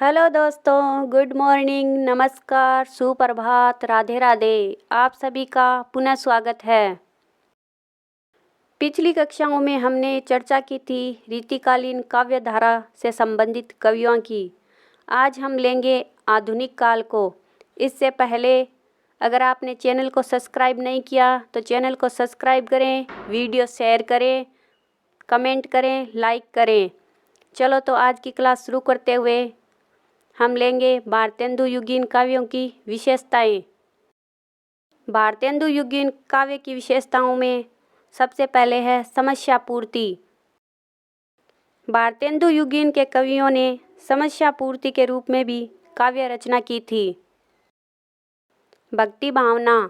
Hello दोस्तों, good morning, नमस्कार, सुप्रभात, राधे राधे। आप सभी का पुनः स्वागत है। पिछली कक्षाओं में हमने चर्चा की थी रीतिकालीन काव्य धारा से संबंधित कवियों की। आज हम लेंगे आधुनिक काल को। इससे पहले अगर आपने चैनल को सब्सक्राइब नहीं किया तो चैनल को सब्सक्राइब करें, वीडियो शेयर करें, कमेंट करें, लाइक करें। चलो तो आज की क्लास शुरू करते हुए हम लेंगे भारतेंदु युगीन काव्यों की विशेषताएं। भारतेंदु युगीन काव्य की विशेषताओं में सबसे पहले है समस्या पूर्ति। भारतेंदु युगीन के कवियों ने समस्या पूर्ति के रूप में भी काव्य रचना की थी। भक्ति भावना,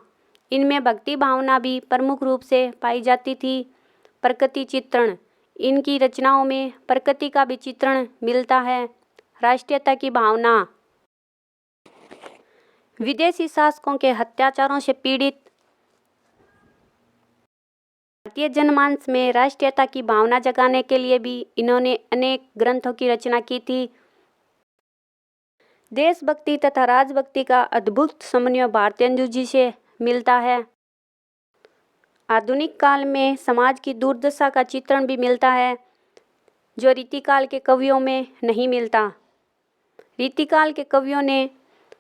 इनमें भक्ति भावना भी प्रमुख रूप से पाई जाती थी। प्रकृति चित्रण, इनकी रचनाओं में प्रकृति का भी चित्रण मिलता है। राष्ट्रीयता की भावना, विदेशी शासकों के अत्याचारों से पीड़ित भारतीय जनमानस में राष्ट्रीयता की भावना जगाने के लिए भी इन्होंने अनेक ग्रंथों की रचना की थी। देशभक्ति तथा राजभक्ति का अद्भुत समन्वय भारतेंदु जी से मिलता है। आधुनिक काल में समाज की दुर्दशा का चित्रण भी मिलता है, जो रीतिकाल के कवियों में नहीं मिलता। रीतिकाल के कवियों ने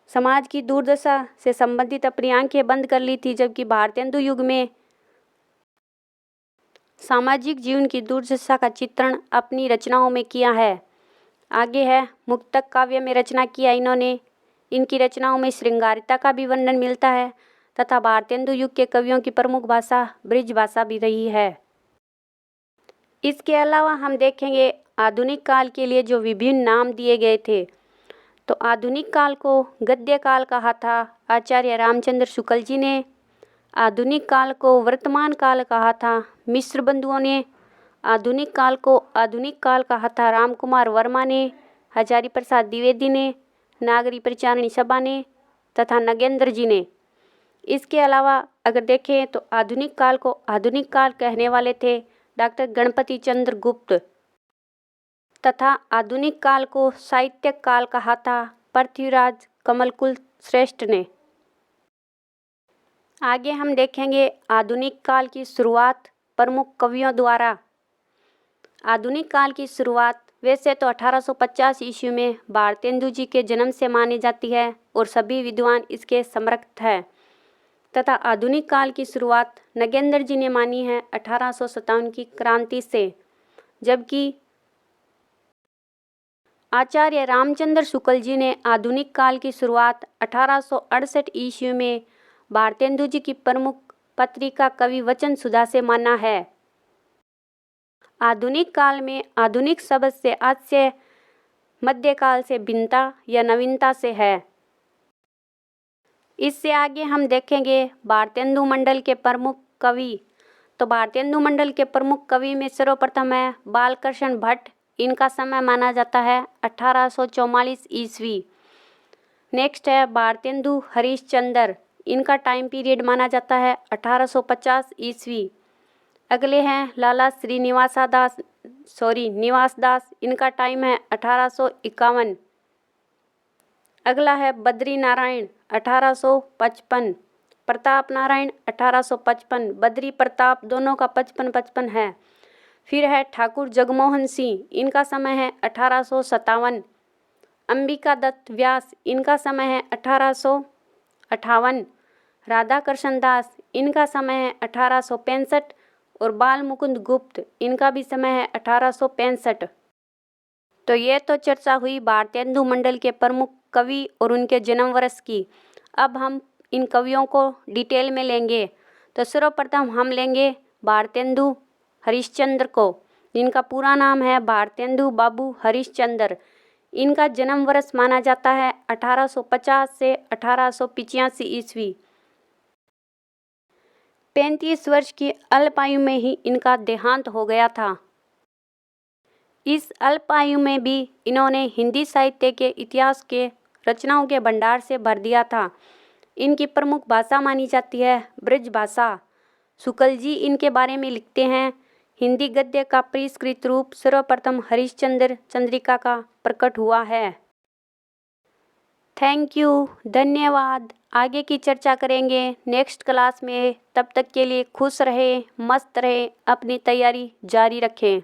समाज की दुर्दशा से संबंधित अपनी आंखें बंद कर ली थी, जबकि भारतेंदु युग में सामाजिक जीवन की दुर्दशा का चित्रण अपनी रचनाओं में किया है। आगे है मुक्तक काव्य में रचना किया इन्होंने। इनकी रचनाओं में श्रृंगारिता का भी वर्णन मिलता है तथा भारतेंदु युग के कवियों की प्रमुख भाषा ब्रिज भाषा भी रही है। इसके अलावा हम देखेंगे आधुनिक काल के लिए जो विभिन्न नाम दिए गए थे। तो आधुनिक काल को गद्य काल कहा था आचार्य रामचंद्र शुक्ल जी ने। आधुनिक काल को वर्तमान काल कहा था मिश्र बंधुओं ने। आधुनिक काल को आधुनिक काल कहा था रामकुमार वर्मा ने, हजारी प्रसाद द्विवेदी ने, नागरी परिचारणी सभा ने तथा नगेंद्र जी ने। इसके अलावा अगर देखें तो आधुनिक काल को आधुनिक काल कहने वाले थे डॉक्टर गणपति चंद्र गुप्त तथा आधुनिक काल को साहित्यक काल कहा था पृथ्वीराज कमलकुल श्रेष्ठ ने। आगे हम देखेंगे आधुनिक काल की शुरुआत प्रमुख कवियों द्वारा। आधुनिक काल की शुरुआत वैसे तो 1850 ईस्वी में भारतेंदु जी के जन्म से मानी जाती है और सभी विद्वान इसके समर्थ हैं, तथा आधुनिक काल की शुरुआत नगेंद्र जी ने मानी है 1857 की क्रांति से, जबकि आचार्य रामचंद्र शुक्ल जी ने आधुनिक काल की शुरुआत 1868 ईस्वी में भारतेंदु जी की प्रमुख पत्रिका कवि वचन सुधा से माना है। आधुनिक काल में आधुनिक शब्द से आज से मध्यकाल से भिन्नता या नवीनता से है। इससे आगे हम देखेंगे भारतेंदु मंडल के प्रमुख कवि। तो भारतेंदु मंडल के प्रमुख कवि में सर्वप्रथम है बालकृष्ण भट्ट। इनका समय माना जाता है 1844 ईस्वी। नेक्स्ट है भारतेंदु हरिश्चंद्र। इनका टाइम पीरियड माना जाता है 1850 ईस्वी। अगले हैं लाला श्रीनिवास दास। इनका टाइम है 1851। अगला है बद्री नारायण 1855। प्रताप नारायण 1855। बद्री प्रताप दोनों का 55-55 है। फिर है ठाकुर जगमोहन सिंह। इनका समय है 1857। अंबिका दत्त व्यास। इनका समय है 1858। राधा कृष्ण दास। इनका समय है 1865 और बाल मुकुंद गुप्त। इनका भी समय है 1865। तो ये तो चर्चा हुई भारतेंदु मंडल के प्रमुख कवि और उनके जन्म वर्ष की। अब हम इन कवियों को डिटेल में लेंगे। तो सर्वप्रथम हम लेंगे भारतेंदु हरिश्चंद्र को, जिनका पूरा नाम है भारतेंदु बाबू हरिश्चंद्र। इनका जन्म वर्ष माना जाता है 1850 से 1885 ईस्वी। 35 वर्ष की अल्प आयु में ही इनका देहांत हो गया था। इस अल्प आयु में भी इन्होंने हिंदी साहित्य के इतिहास के रचनाओं के भंडार से भर दिया था। इनकी प्रमुख भाषा मानी जाती है ब्रज भाषा। शुक्ल जी इनके बारे में लिखते हैं, हिंदी गद्य का परिष्कृत रूप सर्वप्रथम हरिश्चंद्र चंद्रिका का प्रकट हुआ है। थैंक यू, धन्यवाद। आगे की चर्चा करेंगे नेक्स्ट क्लास में। तब तक के लिए खुश रहें, मस्त रहें, अपनी तैयारी जारी रखें।